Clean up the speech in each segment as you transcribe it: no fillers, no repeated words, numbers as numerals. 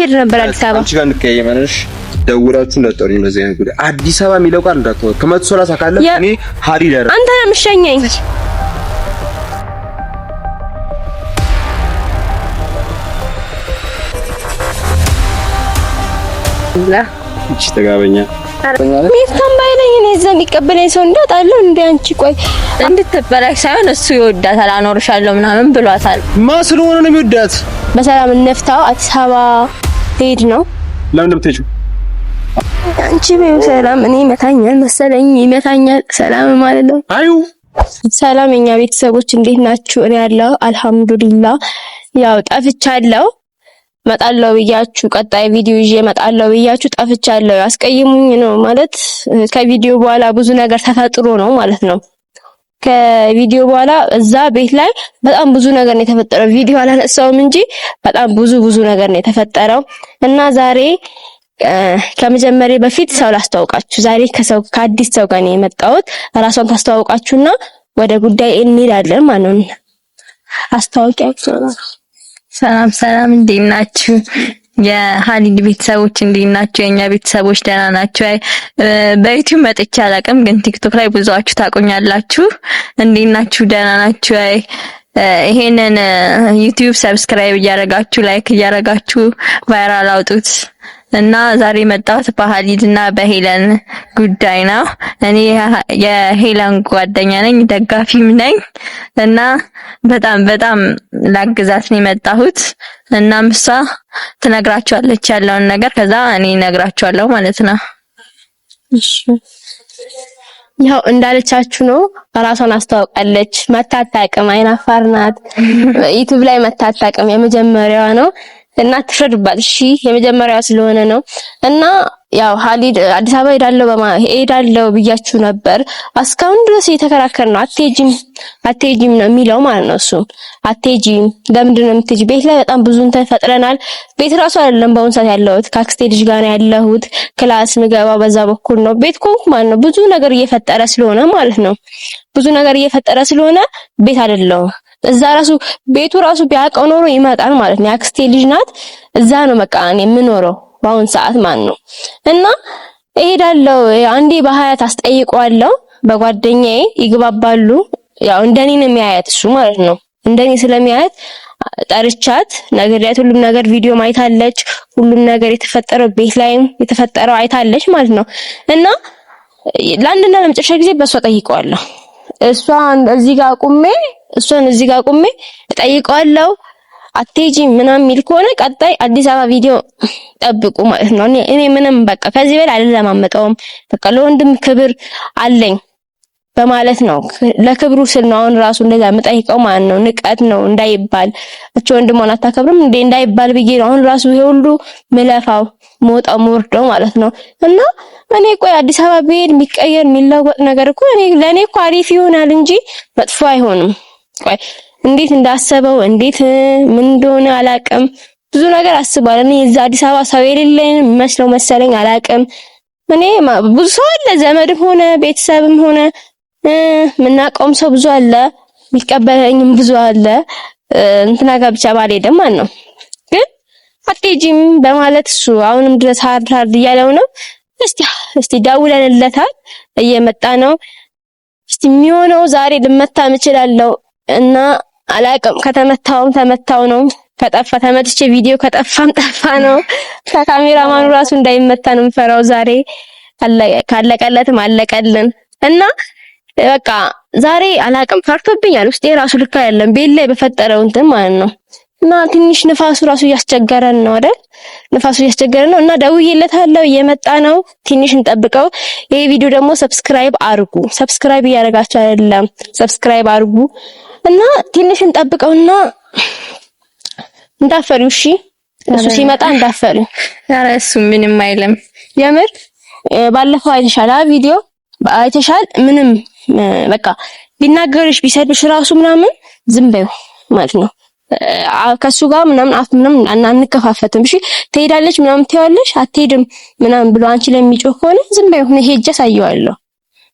ልሄድ ነበር አዲስ አበባ። አንቺ ጋር እንቀየማለሽ። ደውላችሁ እንዳትጠሩኝ በዚህ አይነት ጉዳይ። አዲስ አበባ የሚለው ቃል እንዳትወጣ። ከ130 ካለ እኔ ሀዲድ አይደል አንተ ነው የምትሸኘኝ። እቺ ተጋበኛ ሚፍታም ባይለኝ እኔ እዛ የሚቀበለኝ ሰው እንዳጣለው እንደ አንቺ ቆይ እንድትበላሽ ሳይሆን እሱ ይወዳታል አኖርሻለሁ ምናምን ብሏታል። ማን ስለሆነ ነው የሚወዳት? በሰላም እንፍታው። አዲስ አበባ ሄድ ነው። ለምን እንደምትሄጂው? አንቺ በይው ሰላም። እኔ ይመታኛል መሰለኝ ይመታኛል። ሰላም ማለት ነው። አዩ ሰላም የኛ ቤተሰቦች እንዴት ናችሁ? እኔ ያለው አልሐምዱሊላህ። ያው ጠፍቻለሁ። መጣለው ብያችሁ ቀጣይ ቪዲዮ ይዤ መጣለው ብያችሁ ጠፍቻለሁ። ያስቀይሙኝ ነው ማለት ከቪዲዮ በኋላ ብዙ ነገር ተፈጥሮ ነው ማለት ነው። ከቪዲዮ በኋላ እዛ ቤት ላይ በጣም ብዙ ነገር ነው የተፈጠረው። ቪዲዮ አላነሳውም እንጂ በጣም ብዙ ነገር ነው የተፈጠረው እና ዛሬ ከመጀመሪያ በፊት ሰው ላስተዋውቃችሁ። ዛሬ ከአዲስ ሰው ጋር ነው የመጣሁት። ራሷን ታስተዋውቃችሁና ወደ ጉዳይ እንሄዳለን ማለት ነው። አስተዋውቂያችሁ። ሰላም እንዴት ናችሁ? የሀሊድ ቤተሰቦች እንዴት ናችሁ? የኛ ቤተሰቦች ደህና ናችሁ? በዩቲዩብ መጥቼ አላውቅም፣ ግን ቲክቶክ ላይ ብዙዋችሁ ታቆኛላችሁ። እንዴት ናችሁ? ደህና ናችሁ? ይሄንን ዩቲዩብ ሰብስክራይብ እያደረጋችሁ ላይክ እያደረጋችሁ ቫይራል አውጡት እና ዛሬ መጣሁት በሀሊድና በሄለን ጉዳይ ነው። እኔ የሄለን ጓደኛ ነኝ፣ ደጋፊም ነኝ እና በጣም ላግዛት ነው የመጣሁት። እና እሷ ትነግራችኋለች ያለውን ነገር፣ ከዛ እኔ እነግራችኋለሁ ማለት ነው። እሺ ያው እንዳለቻችሁ ነው። ራሷን አስተዋውቃለች። መታጣቀም አይናፋር ናት። ዩቲዩብ ላይ መታጣቀም የመጀመሪያዋ ነው እና ትፍረድባት። እሺ የመጀመሪያዋ ስለሆነ ነው። እና ያው ሀሊድ አዲስ አበባ ሄዳለሁ ብያችሁ ነበር። እስካሁን ድረስ እየተከራከርን ነው። አትሄጂም ነው የሚለው ማለት ነው። እሱ አትሄጂም። ለምንድን ነው የምትሄጂ? ቤት ላይ በጣም ብዙ እንትን ፈጥረናል። ቤት ራሱ አይደለም በአሁን ሰዓት ያለሁት ከአክስቴ ልጅ ጋር ነው ያለሁት። ክላስ ምገባ በዛ በኩል ነው። ቤት ኮንኩ ማለት ነው። ብዙ ነገር እየፈጠረ ስለሆነ ማለት ነው። ብዙ ነገር እየፈጠረ ስለሆነ ቤት አይደለም። እዛ ራሱ ቤቱ ራሱ ቢያውቀው ኖሮ ይመጣል ማለት ነው። የአክስቴ ልጅ ናት። እዛ ነው በቃ እኔ የምኖረው በአሁን ሰዓት ማለት ነው። እና እሄዳለሁ። አንዴ በሀያት አስጠይቀዋለሁ። በጓደኛዬ ይግባባሉ። ያው እንደኔ ነው የሚያያት እሱ ማለት ነው። እንደኔ ስለሚያያት ጠርቻት ነግሬያት ሁሉም ነገር ቪዲዮ ማይታለች። ሁሉም ነገር የተፈጠረው ቤት ላይም የተፈጠረው አይታለች ማለት ነው። እና ለአንድና ለመጨረሻ ጊዜ በሷ ጠይቀዋለሁ። እሷን እዚህ ጋር ቁሜ ጠይቀዋለሁ። አትሄጂም ምናምን የሚል ከሆነ ቀጣይ አዲስ አበባ ቪዲዮ ጠብቁ ማለት ነው። እኔ ምንም በቃ ከዚህ በላይ አልለማመጠውም። በቃ ለወንድም ክብር አለኝ በማለት ነው። ለክብሩ ስል ነው አሁን ራሱ እንደዛ የምጠይቀው ማለት ነው። ንቀት ነው እንዳይባል እቺ ወንድሟን አታከብርም እንዴ እንዳይባል ብዬ ነው አሁን ራሱ ይሄ ሁሉ ምለፋው ሞጣው ሞርዶ ማለት ነው። እና እኔ ቆይ አዲስ አበባ ብሄድ የሚቀየር የሚለወጥ ነገር እኮ ለኔ እኮ አሪፍ ይሆናል እንጂ መጥፎ አይሆንም። ቆይ እንዴት እንዳሰበው እንዴት ምን እንደሆነ አላቅም። ብዙ ነገር አስባለሁ። እኔ እዛ አዲስ አበባ ሰው የሌለኝ መስለው መሰለኝ አላቅም። እኔ ብዙ ሰው አለ፣ ዘመድም ሆነ ቤተሰብም ሆነ ምናቀውም ሰው ብዙ አለ፣ የሚቀበለኝም ብዙ አለ። እንትና ጋር ብቻ ባልሄድም ማለት ነው። ግን አትሄጂም በማለት እሱ አሁንም ድረስ ሃርድ እያለው ነው። እስቲ ደውለንለታል፣ እየመጣ ነው። እስቲ የሚሆነው ዛሬ ልመታም እችላለሁ እና አላቅም። ከተመታውም ተመታው ነው፣ ከጠፋ ተመትቼ ቪዲዮ ከጠፋም ጠፋ ነው። ከካሜራማኑ ራሱ እንዳይመታ ነው የምፈራው። ዛሬ ካለቀለትም አለቀልን እና በቃ ዛሬ አላቅም ፈርቶብኛል። ውስጤ ራሱ ልክ አይደለም ቤት ላይ በፈጠረው እንትን ማለት ነው። እና ትንሽ ንፋሱ ራሱ እያስቸገረን ነው አይደል? ንፋሱ እያስቸገረን ነው እና ደውዬለታለሁ፣ እየመጣ ነው። ትንሽ እንጠብቀው። ይሄ ቪዲዮ ደግሞ ሰብስክራይብ አርጉ። ሰብስክራይብ እያደረጋችሁ አይደለም፣ ሰብስክራይብ አርጉ እና ትንሽ እንጠብቀውና እንዳፈሪው። እሺ እሱ ሲመጣ እንዳፈሪው። ኧረ እሱ ምንም አይልም። የምር ባለፈው አይተሻል ቪዲዮ አይተሻል። ምንም በቃ ቢናገርሽ ቢሰድብሽ ራሱ ምናምን ዝም በይው ማለት ነው። ከሱ ጋር ምናምን አፍ ምናምን አንከፋፈትም። እሺ ትሄዳለች ምናምን ትይዋለሽ፣ አትሄድም ምናምን ብሎ አንቺ ላይ የሚጮህ ከሆነ ዝም በይው። ሄጄ አሳየዋለሁ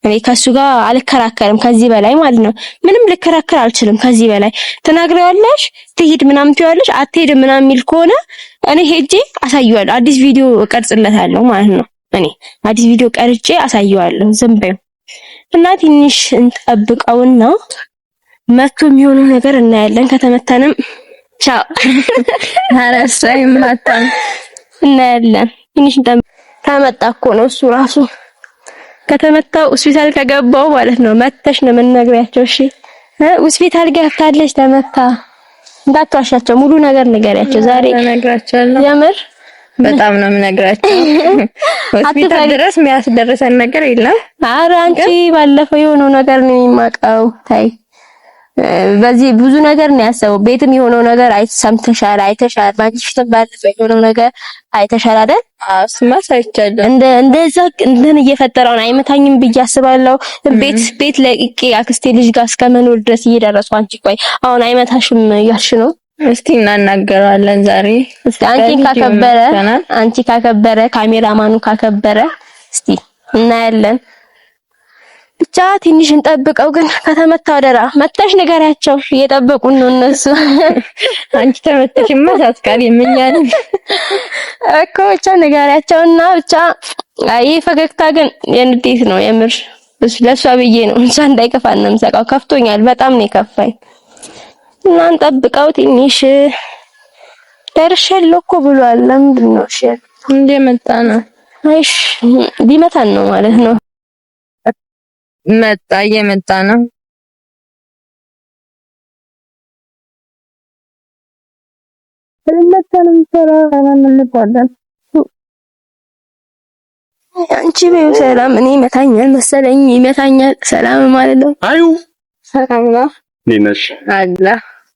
እኔ ከሱ ጋር አልከራከርም ከዚህ በላይ ማለት ነው። ምንም ልከራከር አልችልም ከዚህ በላይ። ትናግሪዋለሽ ትሂድ ምናምን ትይዋለሽ አትሄድም ምናምን የሚል ከሆነ እኔ ሄጄ አሳየዋለሁ። አዲስ ቪዲዮ ቀርጽለታለሁ ማለት ነው። እኔ አዲስ ቪዲዮ ቀርጬ አሳየዋለሁ። ዝም በይው እና ትንሽ እንጠብቀውና መቶ የሚሆነው ነገር እናያለን። ከተመታንም ቻው አረሳይ ማታን እናያለን። ትንሽ ተመጣ እኮ ነው እሱ ራሱ ከተመታው ሆስፒታል ከገባው ማለት ነው። መተሽ ነው የምንነግሪያቸው። እሺ ሆስፒታል ገብታለች ተመታ እንዳትዋሻቸው፣ ሙሉ ነገር ንገሪያቸው። ዛሬ እነግራቸዋለሁ። የምር በጣም ነው የምነግራቸው። ሆስፒታል ድረስ የሚያስደርሰን ነገር የለም። ኧረ አንቺ ባለፈው የሆነው ነገር ነው የማውቀው። ታይ በዚህ ብዙ ነገር ነው ያሰበው። ቤትም የሆነው ነገር ሰምተሻል፣ አይተሻል። ባንቺ ባለፈው የሆነው ነገር አይተሻል አይደል? እሱማ ሳይቻለሁ እንደዛ እንትን እየፈጠረው ነው። አይመታኝም ብዬ አስባለሁ። ቤት ለቅቄ አክስቴ ልጅ ጋር እስከመኖር ድረስ እየደረስኩ አንቺ ቆይ አሁን አይመታሽም እያልሽ ነው? እስቲ እናናገራለን ዛሬ። እስቲ አንቺ ካከበረ ካሜራማኑ ካከበረ እስቲ እናያለን። ብቻ ትንሽ እንጠብቀው። ግን ከተመታ ወደራ መጣሽ ንገሪያቸው፣ እየጠበቁን ነው እነሱ። አንቺ ተመተሽማ ሳትቀሪ የምኛን እኮ ብቻ ንገሪያቸውና ብቻ ይሄ ፈገግታ ግን የንዴት ነው የምር። ለሷ ብዬ ነው እንሳ እንዳይከፋን ነው የምሰቃው። ከፍቶኛል፣ በጣም ነው የከፋኝ። እና እንጠብቀው ትንሽ ደርሻለሁ እኮ ብሏል። ለምንድን ነው እሺ እንደመጣ ነው? አይሽ ሊመታን ነው ማለት ነው። መጣ እየመጣ ነው። ስለመጣንም ሰላም አንቺ በይው ሰላም። እኔ ይመታኛል መሰለኝ ይመታኛል ሰላም ማለት ነው። አዩ ሰላም ነው ነሽ አላ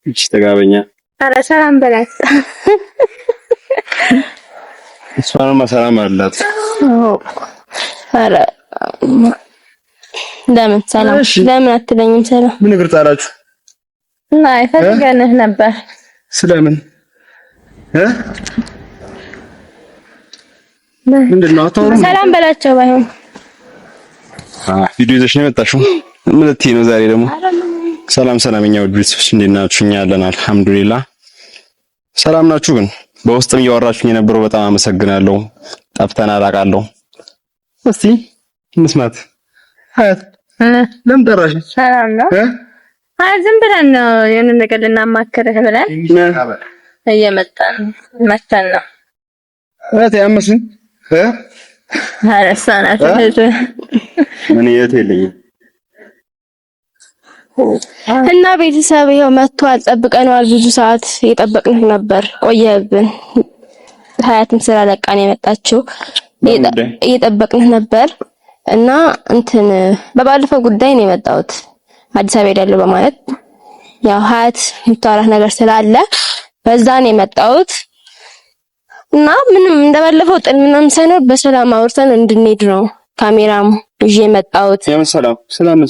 እቺ ተጋበኛ። አረ ሰላም በላት። እሷንም ሰላም አላት። አረ ለምን ሰላም ለምን አትለኝም? ሰላም ምን እግር ጣላችሁ? ናይ ፈልገንህ ነበር። ስለምን ምንድነው? አታወሩም? ሰላም በላቸው ባይሆን ቪዲዮ ይዘሽ ነው የመጣሽው? ምን ልትይ ነው ዛሬ ደግሞ? ሰላም ሰላምኛ ውድ ቤተሰቦች እንዴት ናችሁ? እኛ አለን አልሐምዱሊላህ። ሰላም ናችሁ? ግን በውስጥም እያወራችሁኝ የነበረው በጣም አመሰግናለሁ። ጠፍተናል አውቃለሁ። እስቲ እንስማት። ሀያት ለምን ጠራሽ? ሰላም ነው? ዝም ብለን ነው የሆነ ነገር ልናማክርህ ብለን እየመጣን መተን ነው። ያመስን አረሳናት ምን የለኝም እና ቤተሰብ ይኸው መጥቷል። ጠብቀነዋል። ብዙ ሰዓት የጠበቅንህ ነበር፣ ቆየብን። ሀያትም ስራ ለቃን የመጣችው እየጠበቅንህ ነበር እና እንትን በባለፈው ጉዳይ ነው የመጣሁት አዲስ አበባ ሄዳለሁ በማለት ያው ሀያት የምታወራት ነገር ስላለ በዛ ነው የመጣሁት እና ምንም እንደባለፈው ጥል ምናምን ሳይኖር በሰላም አውርተን እንድንሄድ ነው ካሜራም ይዤ የመጣሁት። የምን ሰላም ሰላም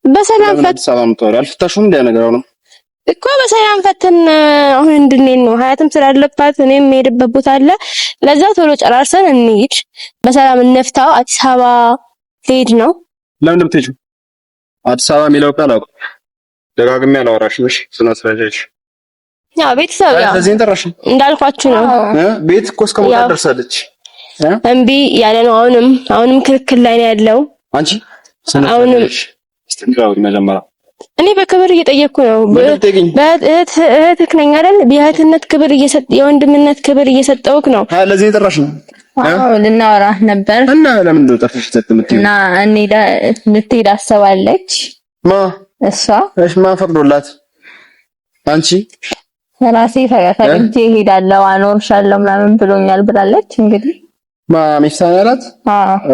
በሰላም ሰላም ተወራል። አልፈታሽም እንደ ነገር ነው እኮ በሰላም ፈተን አሁን እንድንሄድ ነው። ሀያትም ስላለባት እኔም የምሄድበት ቦታ አለ። ለዛ ቶሎ ጨራርሰን እንሂድ፣ በሰላም እንፍታው። አዲስ አበባ ልሄድ ነው። ለምን እንደምትሄጂው? አዲስ አበባ የሚለው ቃል አውቅ ደጋግሜ አላወራሽም። እሺ ስነስርዓትሽ ያው ቤተሰብ ያው እንዳልኳችሁ ነው። ቤት እኮ እስከ ሞታ ደርሳለች። እምቢ ያለ ነው። አሁንም ክርክር ላይ ነው ያለው። አንቺ አሁንም ስትንጋው መጀመሪያ እኔ በክብር እየጠየቅኩ ነው። እህትህ ነኝ አይደል? የእህትነት ክብር የወንድምነት ክብር እየሰጠውክ ነው። ለዚህ የጠራሽ ነው። አዎ ልናወራ ነበር እና ለምን ነው ጠፍሽ? ተጥምጥኝ እና እኔ ልትሄድ አሰባለች። እሷ እሺ ማን ፈቅዶላት? አንቺ ራሴ ፈቅጄ እሄዳለሁ አኖርሻለሁ ምናምን ብሎኛል ብላለች። እንግዲህ ሚፍታን ያላት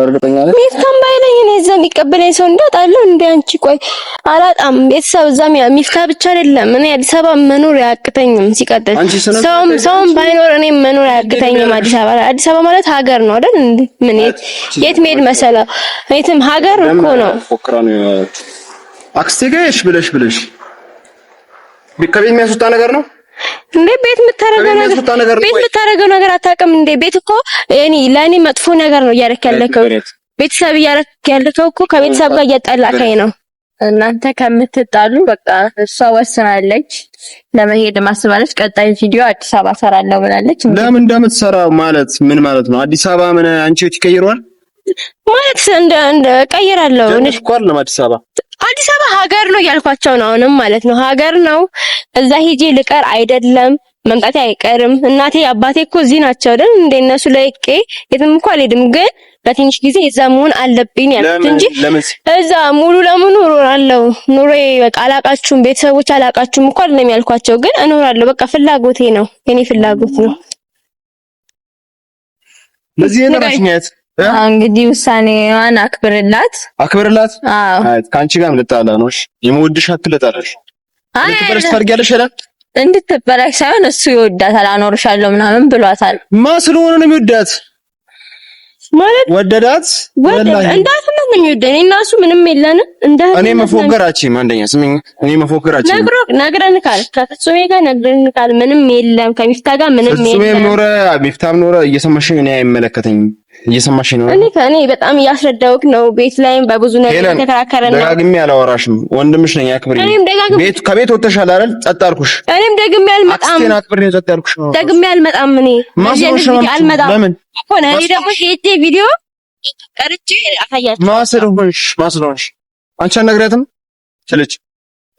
እርግጠኛ ነኝ። ሚፍታን ባይለኝ እኔ እዛ የሚቀበለኝ ሰው እንዳጣለሁ እንደ አንቺ ቆይ አላጣም። ቤተሰብ እዛ ሚፍታ ብቻ አይደለም እኔ አዲስ አበባ መኖር አያቅተኝም። ሲቀጥል ሰውም ባይኖር እኔ መኖር አያቅተኝም። አዲስ አበባ ማለት ሀገር ነው አይደል? ምን የት መሄድ መሰለህ? የትም ሀገር እኮ ነው። አክስቴ ጋር እሺ ብለሽ ከቤት የሚያስወጣ ነገር ነው እንዴ? ቤት የምታረገው ነገር አታውቅም እንዴ? ቤት እኮ ለኔ መጥፎ ነገር ነው እያደረክ ያለከው። ቤተሰብ እያደረክ ያለከው እኮ ከቤተሰብ ጋር እያጣላከኝ ነው። እናንተ ከምትጣሉ በቃ እሷ ወስናለች ለመሄድ ማስባለች። ቀጣይ ቪዲዮ አዲስ አበባ ሰራለሁ ብላለች። ለምን እንደምትሰራ ማለት ምን ማለት ነው? አዲስ አበባ ምን አንቺ ይቀይሯል ማለት እንደ ቀይራለሁ እኔ እኮ አይደለም አዲስ አበባ ሀገር ነው ያልኳቸው ነው። አሁንም ማለት ነው ሀገር ነው። እዛ ሂጂ ልቀር አይደለም መምጣቴ አይቀርም። እናቴ አባቴ እኮ እዚህ ናቸው አይደል? እንደነሱ ለቄ የትም እንኳን አልሄድም፣ ግን በትንሽ ጊዜ እዛ መሆን አለብኝ ያልኩት እንጂ እዛ ሙሉ ለሙሉ እኖራለሁ። ኑሮዬ በቃ አላቃችሁም፣ ቤተሰቦች አላቃችሁም እኮ አይደለም ያልኳቸው፣ ግን እኖራለሁ። በቃ ፍላጎቴ ነው፣ የኔ ፍላጎት ነው። ለዚህ ነራሽኛት እንግዲህ ውሳኔዋን አክብርላት። አዎ ካንቺ ጋር ልጣላ ነው። እሺ የምወድሽ አክል ልጣላሽ ልትበረሽ ታርጊያለሽ አይደል? እንድትበላሽ ሳይሆን እሱ ይወዳታል፣ አኖርሻለሁ ምናምን ብሏታል። ስለሆነ ነው የሚወዳት ማለት ወደዳት ወላሂ እንዳትነት ነው የሚወደኝ። እና እሱ ምንም የለንም እንዳት እኔ መፎገራችን አንደኛ ስሚኝ፣ እኔ መፎገራችን ነግረንካል፣ ከፍጹሜ ጋር ነግረንካል። ምንም የለም ከሚፍታ ጋር ምንም የለም። ፍጹሜም ኖረ ሚፍታም ኖረ እየሰማሽኝ እኔ አይመለከተኝም። እየሰማሽኝ ነው። እኔ በጣም እያስረዳሁክ ነው። ቤት ላይም በብዙ ነገር ተከራከረና ደጋግሜ አላወራሽም። ወንድምሽ ነኝ አክብሪ። ቤት ከቤት ወጥተሻል አይደል? ጸጥ አልኩሽ። እኔም ደግሜ አልመጣም። አክስቴን አክብሪ ጸጥ አልኩሽ። ደግሜ አልመጣም። እኔ አልመጣም። ለምን ሆነ? እኔ ደግሞ ሄጄ ቪዲዮ ቀርጬ አሳያችሁ። ማስሎንሽ አንቺ አልነግሪያትም ስለች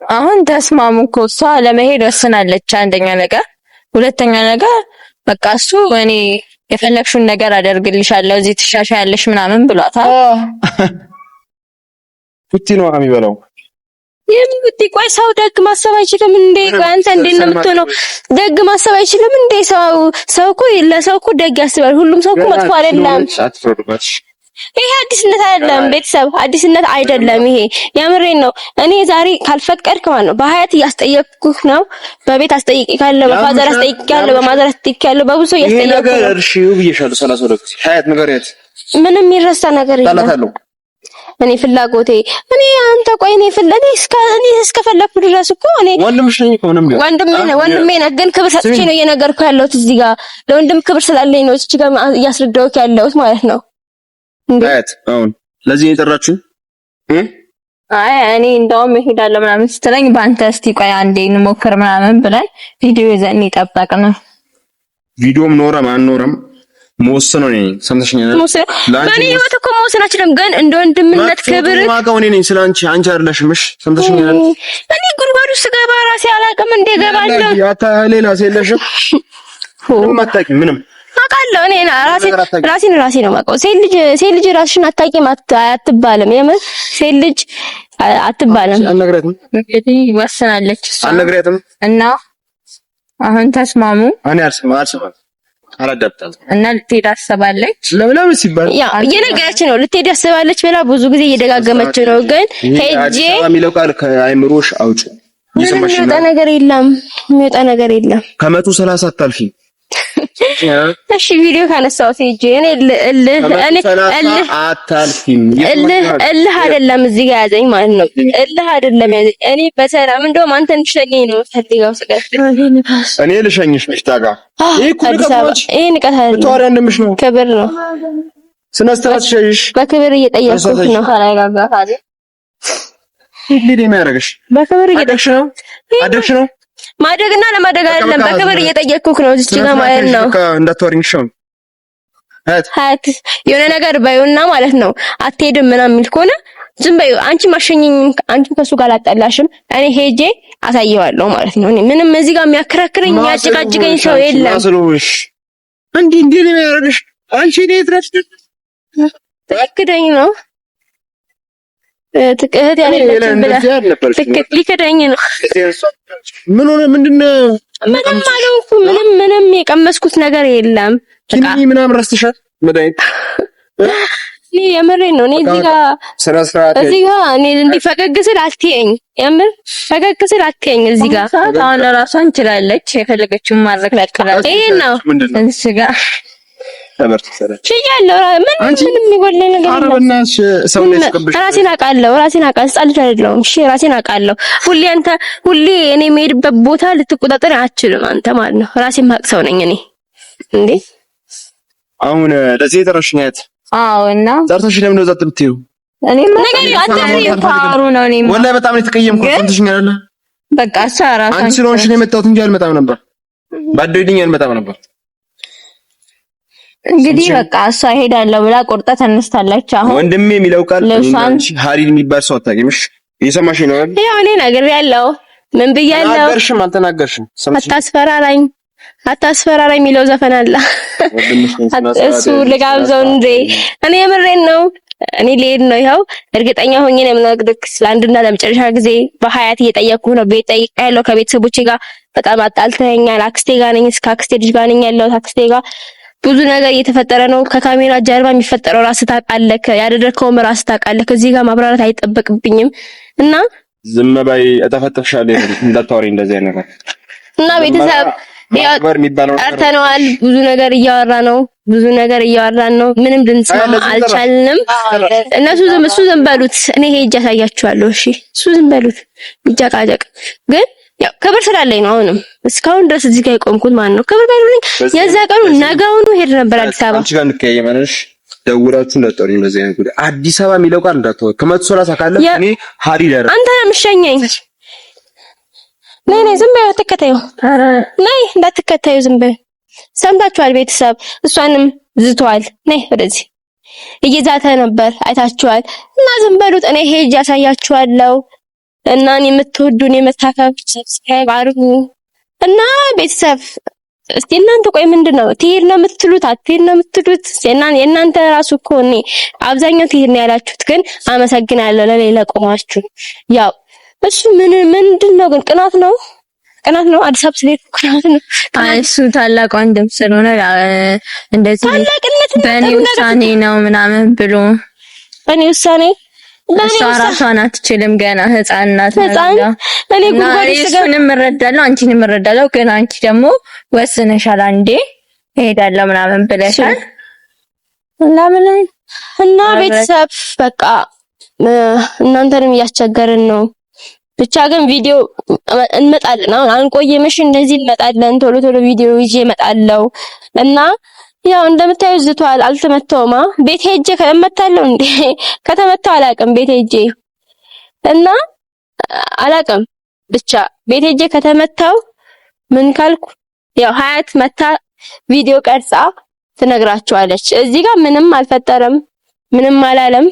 አሁን ተስማሙ እኮ እሷ ለመሄድ ወስናለች። አንደኛ ነገር፣ ሁለተኛ ነገር በቃ እሱ እኔ የፈለግሽውን ነገር አደርግልሻለሁ እዚህ ትሻሻያለሽ ምናምን ብሏታል። ፉቲ ነው የሚበላው። የምትይ ቆይ ሰው ደግ ማሰብ አይችልም እንዴ? አንተ እንዴት ነው የምትሆነው? ደግ ማሰብ አይችልም እንዴ? ሰው እኮ ለሰው እኮ ደግ ያስባል። ሁሉም ሰው እኮ መጥፎ አይደለም። ይሄ አዲስነት አይደለም ቤተሰብ፣ አዲስነት አይደለም ይሄ። የምሬን ነው። እኔ ዛሬ ካልፈቀድክ ማለት ነው በሀያት እያስጠየቅኩህ ነው። በቤት አስጠይቄካለሁ፣ በፋዘር አስጠይቄካለሁ፣ በማዘር አስጠይቄካለሁ፣ በብዙ እያስጠየቅኩህ ነው። ነገር እሺ ብዬሻለሁ። 32 ሀያት ነገርያት ምንም የሚረሳ ነገር የለም። እኔ ፍላጎቴ አንተ ቆይ እኔ እስከፈለኩ ድረስ እኮ እኔ ወንድምሽ ነኝ እኮ ወንድሜ ነህ፣ ግን ክብር ሰጥቼ ነው እየነገርኩህ ያለሁት። እዚህ ጋር ለወንድም ክብር ስላለኝ ነው እዚህ ጋር እያስረዳሁህ ያለሁት ማለት ነው። አያት አሁን ለዚህ የጠራችሁ እኔ እንደውም እሄዳለሁ ምናምን ስትለኝ በአንተ እስቲ ቆይ አንዴ እንሞክር ምናምን ብለን ቪዲዮ ይዘን እየጠበቅን ነው። ቪዲዮም ኖረም አልኖረም መወሰን ነው። ሰምተሽኛል? በእኔ ህይወት እኮ መወሰን አልችልም፣ ግን እንደ ወንድምነት ክብር ማቀው እኔ ነኝ። ስላንቺ አንቺ አይደለሽም። እሺ ሰምተሽኛል? እኔ ጉድጓድ ውስጥ ገባ ራሴ አላውቅም እንደ ገባለሁ። ያታ ሌላ የለሽም። ምንም አታውቂም። ምንም አውቃለሁ። እኔ ራሴን ነው የማውቀው። ሴት ልጅ ራስሽን አታውቂም አትባልም። የምር ሴት ልጅ አትባልም። አልነግረትም እንግዲህ ወስናለች እሷ አልነግረትም እና አሁን ተስማሙ። እኔ አልሰማም አላዳብጣም እና ልትሄድ አስባለች። ለምን ሲባል እየነገረች ነው ልትሄድ አስባለች ብላ ብዙ ጊዜ እየደጋገመች ነው። ግን ሄጄ የሚለው ቃል ከአይምሮሽ አውጪ። የሚወጣ ነገር የለም። ከመቶ 30 አታልፊ። እሺ ቪዲዮ ካነሳሁት ሄጄ እኔ እልህ አይደለም እዚህ ጋር ያዘኝ ማለት ነው። እልህ አይደለም ያዘኝ። እኔ በሰላም እንደውም አንተን ልሸኘኝ ነው ፈልጋው ስቀር እኔ ልሸኝሽ ምሽታጋ ይሄ ንቀት አይደለም፣ ክብር ነው። ስነ ስርዓት ሸይሽ በክብር እየጠየቅኩት ነው። ተረጋጋ አይደል? እንዴ የሚያደርግሽ በክብር እየጠየቅሽ ነው። አደግሽ ነው ማደግና ለማደግ አይደለም፣ በክብር እየጠየቅኩህ ነው። እዚህ ጋር ማለት ነው እንዳትወሪኝ ሸው ሀያት የሆነ ነገር በይውና ማለት ነው አትሄድም ምናምን የሚል ከሆነ ዝም በይው። አንቺ ማሸኘኝ፣ አንቺ ከሱ ጋር አላጣላሽም። እኔ ሄጄ አሳየዋለሁ ማለት ነው። እኔ ምንም እዚህ ጋር የሚያከራክረኝ የሚያጨቃጭቀኝ ሰው የለም። ማስሎሽ እንዴ ነው የሚያደርግሽ? አንቺ እንዴት ነሽ? ትክክለኛ ነው ትክክል ያለችኝ ብላ ሊከዳኝ ነው። ምን ሆነ? ምንድነው? ምንም አልሆንኩም። ምንም የቀመስኩት ነገር የለም። ኪኒ ምናምን ረስተሻል? መድኃኒት የምሬን ነው። እኔ እዚህ ጋር እኔ እንዲፈገግ ስል አትየኝ፣ የምር ፈገግ ስል አትየኝ። እዚህ ጋር አሁን ለራሷ እንችላለች የፈለገችውን ማድረግ ለቀላል። ይሄ ነው እዚህ ጋር ችያለሁ። ምንም የሚጎለኝ ነገር የለም። ራሴን አውቃለሁ። ህፃን ልጅ አይደለሁም። እሺ ራሴን አውቃለሁ። ሁሌ እኔ የምሄድበት ቦታ ልትቆጣጠር አትችልም አንተ ማለት ነው። ራሴን ማቅ ሰው ነኝ እኔ። እንዴ አሁን ለዚህ የተረሽኛት አዎ እና ዛርታሽ ለምን ነው ዛት ብትዩ እኔማ ነገር ታሩ ነው እኔማ ወላሂ በጣም ነው የተቀየምኩት እንትሽኛል አለ በቃ አሳራታ አንቺ ስለሆንሽ ነው የመጣሁት እንጂ አልመጣም ነበር ባዶይልኝ አልመጣም ነበር እንግዲህ በቃ እሷ ሄዳለሁ ብላ ቆርጣ ተነስታለች አሁን ወንድሜ የሚለው ቃል አንቺ ሀሪል የሚባል ሰው አታውቂምሽ እየሰማሽ ነው አይደል ያው እኔ ነግሬያለሁ ምን ብያለሁ ተናገርሽም አልተናገርሽም አታስፈራራኝ የሚለው ዘፈን አለ እሱ ልጋብዘው እንዴ እኔ የምሬን ነው እኔ ልሄድ ነው ይኸው እርግጠኛ ሆኜ ነው የምነግርህ ለአንድና ለመጨረሻ ጊዜ በሀያት እየጠየቅኩህ ነው ቤት ጠይቄያለሁ ከቤተሰቦቼ ጋር በጣም አጣልተኸኛል አክስቴ ጋር ነኝ እስከ አክስቴ ልጅ ጋር ነኝ ያለሁት አክስቴ ጋር ብዙ ነገር እየተፈጠረ ነው ከካሜራ ጀርባ የሚፈጠረው ራስህ ታውቃለህ ያደረከውም ራስህ ታውቃለህ ከዚህ ጋር ማብራራት አይጠበቅብኝም እና ዝም በይ እተፈጥፍሻለሁ እንዳታወሪ እንደዚህ አይነት ነገር እና ቤተሰብ ጠርተነዋል ብዙ ነገር እያወራን ነው ምንም ልንስማማ አልቻልንም እሱ ዝም በሉት እኔ ሄጄ አሳያችኋለሁ እሺ እሱ ዝም በሉት ይጨቃጨቅ ግን ያው ክብር ስላለኝ ነው አሁንም እስካሁን ድረስ እዚህ ጋር የቆምኩት ማለት ነው ክብር ባይኖርኝ የዛ ቀኑ ነገውኑ ሄድ ነበር አዲስ አበባ አንቺ ጋር እንከየመንሽ ደውላችሁ እንዳትጠሩኝ እንደዚህ አይነት ጉዳይ አዲስ አበባ የሚለው ቃል እንዳትወቅ ከመቶ 30 ካለ እኔ ሀሪ ዳር አንተ ምሸኘኝ ነይ ዝም በይ አትከታዩ ነይ እንዳትከታዩ ዝም በይ ሰምታችኋል ቤተሰብ እሷንም ዝቷል ነይ ወደዚህ እየዛተ ነበር አይታችኋል እና ዝም በሉት እኔ ሄጅ ያሳያችኋለሁ እና እኔ የምትወዱን የመታከብ ሰብስክራይብ አድርጉ እና ቤተሰብ እስቲ እናንተ ቆይ ምንድነው ትሄድ ነው የምትሉት አትሄድ ነው የምትሉት የእናንተ ራሱ እኮ እኔ አብዛኛው ትሄድ ነው ያላችሁት ግን አመሰግናለሁ ለሌላ ቆማችሁ ያው እሱ ምንድነው ግን ቅናት ነው አዲስ አበባ ስለሄድ ቅናት ነው እሱ ታላቅ ወንድም ስለሆነ እንደዚህ በእኔ ውሳኔ ነው ምናምን ብሎ በእኔ ውሳኔ እሷ ራሷን አትችልም ገና ህፃን ናት እኔ ጉዳይ እሱንም እረዳለሁ አንቺንም እረዳለሁ ግን አንቺ ደግሞ ወስነሻል አንዴ እሄዳለሁ ምናምን ብለሻል እና ቤተሰብ በቃ እናንተንም እያስቸገርን ነው ብቻ ግን ቪዲዮ እንመጣለን አሁን አንቆየም እሺ እንደዚህ እንመጣለን ቶሎ ቪዲዮ ይዤ እመጣለሁ እና ያው እንደምታዩ ዝቷል አልተመታውማ ቤት ሄጄ ከተመታለው እንዴ ከተመታው አላውቅም ቤት ሄጄ እና አላውቅም ብቻ ቤት ሄጄ ከተመታው ምን ካልኩ ያው ሀያት መታ ቪዲዮ ቀርጻ ትነግራቸዋለች እዚህ ጋር ምንም አልፈጠረም ምንም አላለም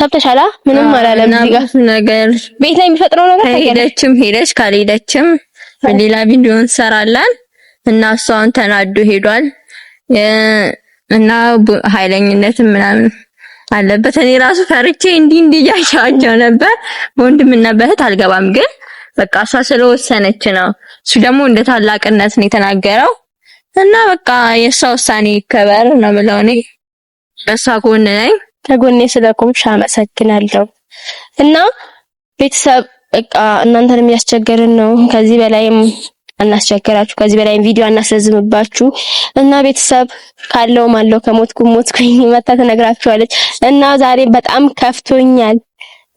ሰብተሻላ ምንም አላለም እዚህ ጋር ነገር ቤት ላይ የሚፈጥረው ነገር ሄደች ካልሄደችም ሌላ ቪዲዮ እንሰራለን እና እሷን ተናዶ ሄዷል እና ኃይለኝነትም ምናምን አለበት እኔ ራሱ ፈርቼ እንዲህ ያቻቸው ነበር ወንድምና በእህት አልገባም ግን በቃ እሷ ስለወሰነች ነው እሱ ደግሞ እንደ ታላቅነት ነው የተናገረው እና በቃ የሷ ውሳኔ ይከበር ነው የምለው እኔ በሷ ጎን ነኝ ከጎኔ ስለቆምሽ አመሰግናለሁ እና ቤተሰብ በቃ እናንተንም ያስቸገርን ነው ከዚህ በላይም እናስቸገራችሁ ከዚህ በላይም ቪዲዮ እናስረዝምባችሁ እና ቤተሰብ ካለውም አለው ከሞትኩኝ መታ ተነግራችኋለች እና ዛሬ በጣም ከፍቶኛል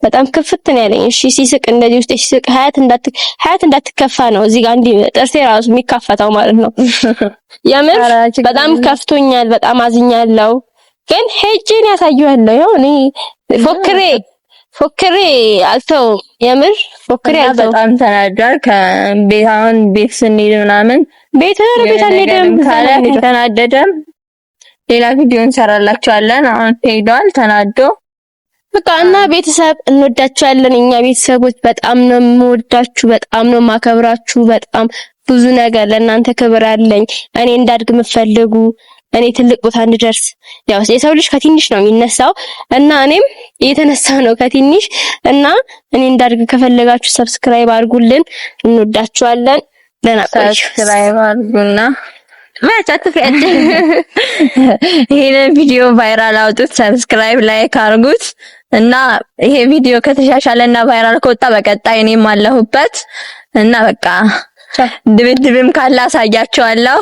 በጣም ክፍት ነው ያለኝ እሺ ሲስቅ እንደዚህ ውስጥ ሲስቅ ሀያት እንዳትከፋ ነው እዚህ ጋር እንዲህ ጥርሴ ራሱ የሚካፈታው ማለት ነው የምር በጣም ከፍቶኛል በጣም አዝኛለሁ ግን ሄጄን ያሳየዋለሁ ያው እኔ ፎክሬ አልተው የምር ፎክሬ አልተው በጣም ተናዷል ከቤታውን ቤት ስንሄድ ምናምን ቤት አንሄድም ካለ ተናደደም ሌላ ቪዲዮ እንሰራላችኋለን አሁን ሄዷል ተናዶ በቃ እና ቤተሰብ እንወዳችኋለን እኛ ቤተሰቦች በጣም ነው የምወዳችሁ በጣም ነው ማከብራችሁ በጣም ብዙ ነገር ለእናንተ ክብር አለኝ እኔ እንዳድግ የምትፈልጉ እኔ ትልቅ ቦታ እንድደርስ ያው የሰው ልጅ ከትንሽ ነው የሚነሳው እና እኔም እየተነሳው ነው ከትንሽ እና እኔ እንዳድግ ከፈለጋችሁ ሰብስክራይብ አድርጉልን እንወዳችኋለን ደህና ቆዩ ሰብስክራይብ አድርጉና ይሄን ቪዲዮ ቫይራል አውጡት ሰብስክራይብ ላይክ አድርጉት እና ይሄ ቪዲዮ ከተሻሻለና ቫይራል ከወጣ በቀጣይ እኔም አለሁበት እና በቃ ድብድብም ካለ አሳያችኋለሁ